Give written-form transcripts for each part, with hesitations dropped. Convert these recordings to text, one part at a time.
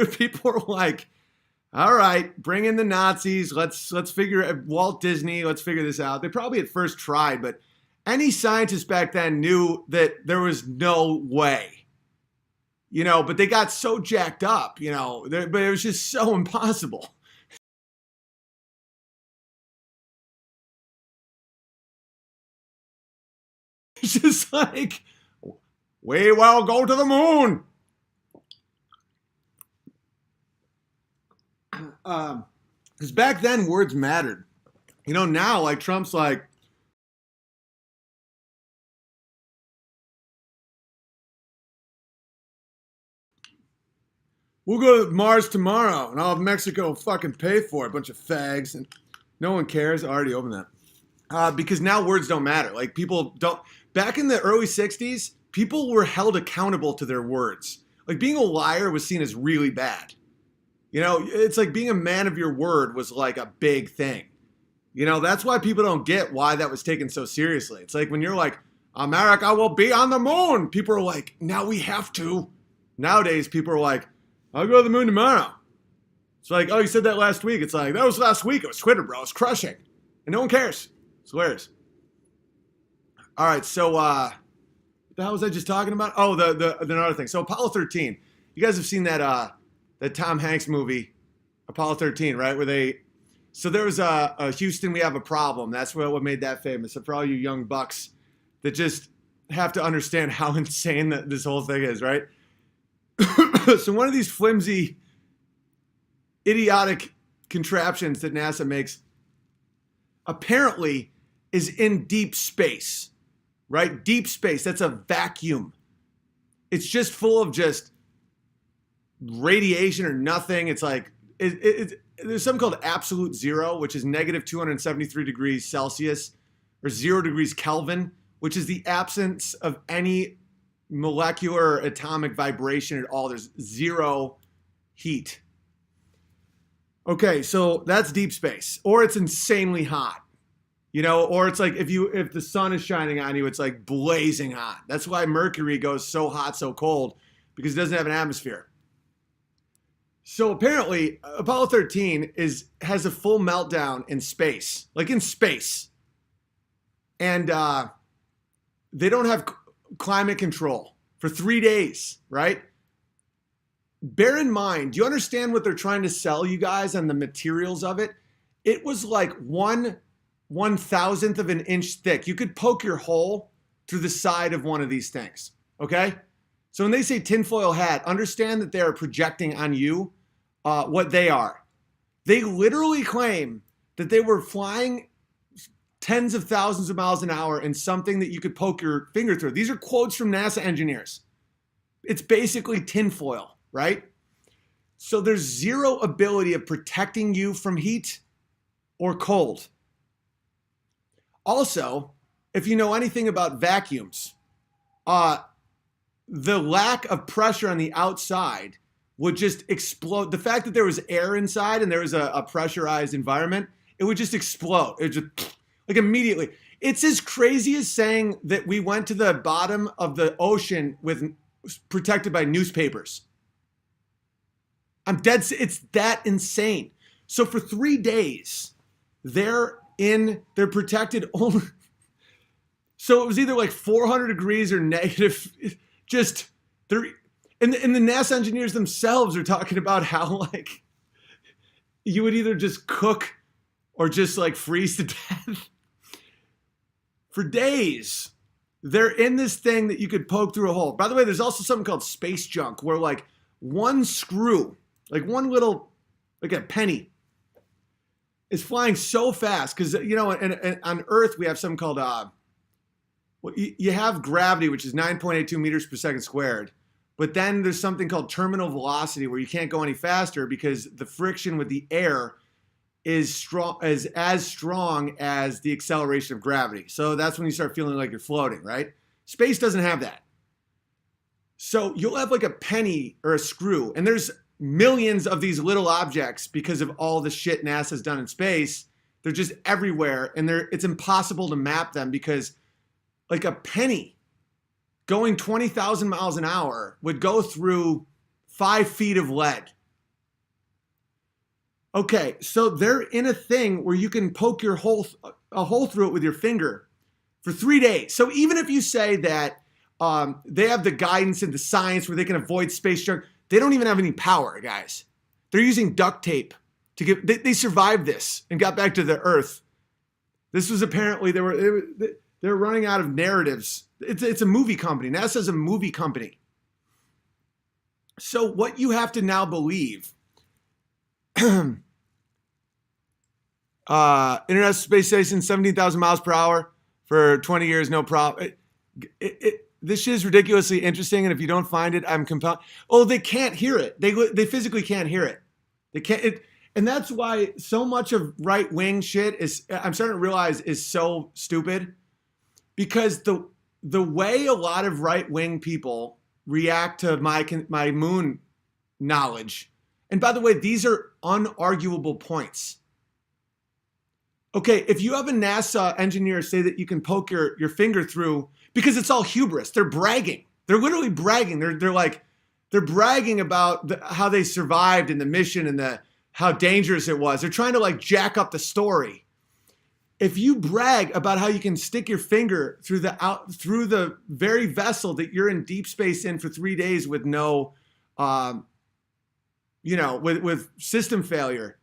people are like, all right, bring in the Nazis. Let's figure Walt Disney. Let's figure this out. They probably at first tried, but any scientist back then knew that there was no way, but they got so jacked up, but it was just so impossible. It's just like, we will go to the moon. Because back then words mattered. Now like Trump's like, we'll go to Mars tomorrow and all of Mexico fucking pay for it. A bunch of fags, and no one cares. I already opened that. Because now words don't matter. Like people don't, back in the early 60s, people were held accountable to their words. Like being a liar was seen as really bad. It's like being a man of your word was like a big thing. That's why people don't get why that was taken so seriously. It's like when you're like, America will be on the moon. People are like, now we have to. Nowadays, people are like, I'll go to the moon tomorrow. It's like, oh, you said that last week. It's like, that was last week. It was Twitter, bro. It's crushing. And no one cares. It's hilarious. All right, so what the hell was I just talking about? Oh, the another thing. So Apollo 13. You guys have seen that Tom Hanks movie, Apollo 13, right? So there was a Houston, we have a problem. That's what made that famous. So for all you young bucks that just have to understand how insane that this whole thing is, right? So one of these flimsy, idiotic contraptions that NASA makes apparently is in deep space, right? Deep space, that's a vacuum. It's just full of just radiation or nothing. It's like, there's something called absolute zero, which is negative 273 degrees Celsius or 0 degrees Kelvin, which is the absence of any molecular or atomic vibration at all. There's zero heat. Okay, so that's deep space. Or it's insanely hot. Or it's like if the sun is shining on you, it's like blazing hot. That's why Mercury goes so hot, so cold, because it doesn't have an atmosphere. So apparently, Apollo 13 has a full meltdown in space, like in space. And they don't have climate control for 3 days, right? Bear in mind, do you understand what they're trying to sell you guys on the materials of it? It was like 1/1000th of an inch thick. You could poke your hole through the side of one of these things, okay? So when they say tinfoil hat, understand that they are projecting on you what they are. They literally claim that they were flying tens of thousands of miles an hour in something that you could poke your finger through. These are quotes from NASA engineers. It's basically tinfoil, right? So there's zero ability of protecting you from heat or cold. Also, if you know anything about vacuums, the lack of pressure on the outside would just explode. The fact that there was air inside and there was a pressurized environment, it would just explode. It would just, like immediately. It's as crazy as saying that we went to the bottom of the ocean protected by newspapers. I'm dead. It's that insane. So for 3 days, they're protected only. So it was either like 400 degrees or negative. Just they're, and the NASA engineers themselves are talking about how like you would either just cook or just like freeze to death. For days, they're in this thing that you could poke through a hole. By the way, there's also something called space junk, where like one screw, like one little, like a penny, is flying so fast because and on Earth we have something called you have gravity, which is 9.82 meters per second squared, but then there's something called terminal velocity where you can't go any faster because the friction with the air is as strong as the acceleration of gravity. So that's when you start feeling like you're floating, right? Space doesn't have that. So you'll have like a penny or a screw, and there's millions of these little objects because of all the shit NASA's done in space. They're just everywhere, and it's impossible to map them because like a penny going 20,000 miles an hour would go through 5 feet of lead. Okay, so they're in a thing where you can poke a hole through it with your finger for 3 days. So even if you say that they have the guidance and the science where they can avoid space junk, they don't even have any power, guys. They're using duct tape to get. They survived this and got back to the Earth. This was apparently they're running out of narratives. It's a movie company. NASA's a movie company. So what you have to now believe. International Space Station, 17,000 miles per hour for 20 years, no problem. This shit is ridiculously interesting, and if you don't find it, I'm compelled. Oh, they can't hear it. They physically can't hear it. They can't. And that's why so much of right wing shit is, I'm starting to realize, is so stupid, because the way a lot of right wing people react to my moon knowledge. And by the way, these are unarguable points. Okay, if you have a NASA engineer say that you can poke your finger through, because it's all hubris, they're bragging. They're literally bragging. They're bragging about how they survived in the mission and how dangerous it was. They're trying to like jack up the story. If you brag about how you can stick your finger through the very vessel that you're in deep space in for 3 days with no, with system failure,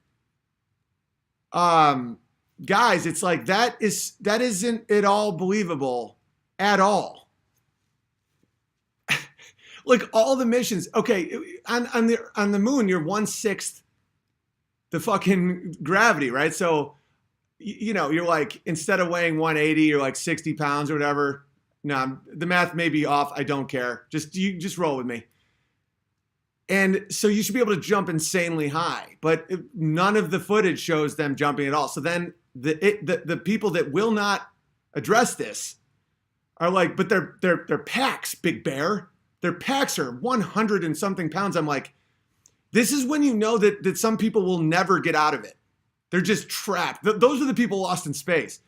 guys, it's like that isn't at all believable at all. Like all the missions, okay, on the moon, you're 1/6 the fucking gravity, right? So, you're like, instead of weighing 180, you're like 60 pounds or whatever. No, the math may be off. I don't care. Just roll with me. And so you should be able to jump insanely high, but none of the footage shows them jumping at all. So then the people that will not address this are like, but their packs, Big Bear, their packs are 100 and something pounds. I'm like, this is when you know that some people will never get out of it. They're just trapped. Those are the people lost in space.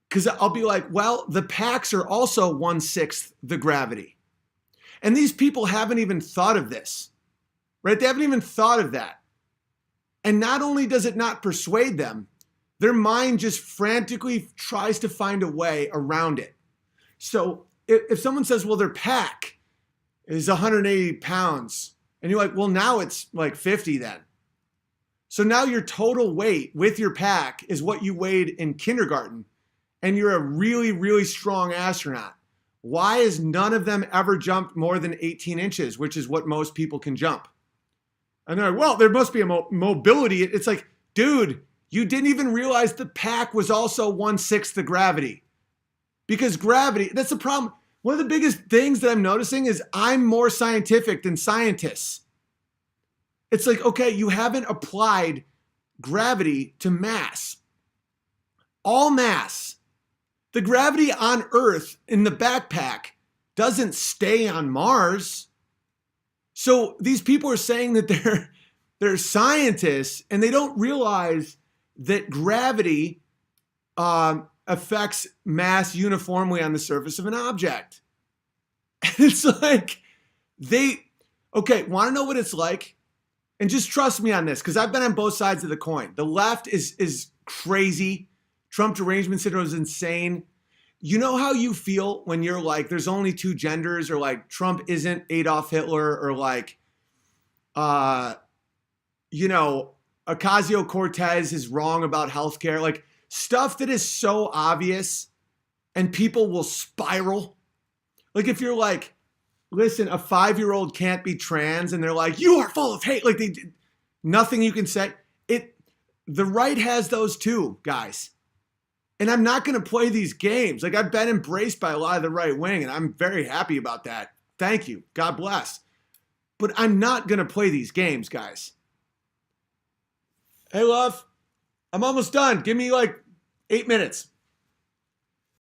Because I'll be like, well, the packs are also 1/6 the gravity. And these people haven't even thought of this, right? They haven't even thought of that. And not only does it not persuade them, their mind just frantically tries to find a way around it. So if someone says, well, their pack is 180 pounds, and you're like, well, now it's like 50 then. So now your total weight with your pack is what you weighed in kindergarten, and you're a really, really strong astronaut. Why has none of them ever jumped more than 18 inches, which is what most people can jump? And they're like, well, there must be a mobility. It's like, dude, you didn't even realize the pack was also 1/6 the gravity. Because gravity, that's the problem. One of the biggest things that I'm noticing is I'm more scientific than scientists. It's like, okay, you haven't applied gravity to mass. All mass. The gravity on Earth in the backpack doesn't stay on Mars. So these people are saying that they're scientists, and they don't realize that gravity affects mass uniformly on the surface of an object. And it's like, want to know what it's like? And just trust me on this, because I've been on both sides of the coin. The left is crazy. Trump derangement syndrome is insane. You know how you feel when you're like, there's only two genders, or like Trump isn't Adolf Hitler, or like, Ocasio-Cortez is wrong about healthcare, like stuff that is so obvious and people will spiral. Like if you're like, listen, a 5-year-old can't be trans, and they're like, you are full of hate. Like nothing you can say. The right has those too, guys. And I'm not going to play these games. Like I've been embraced by a lot of the right wing, and I'm very happy about that. Thank you. God bless. But I'm not going to play these games, guys. Hey, love, I'm almost done. Give me like 8 minutes.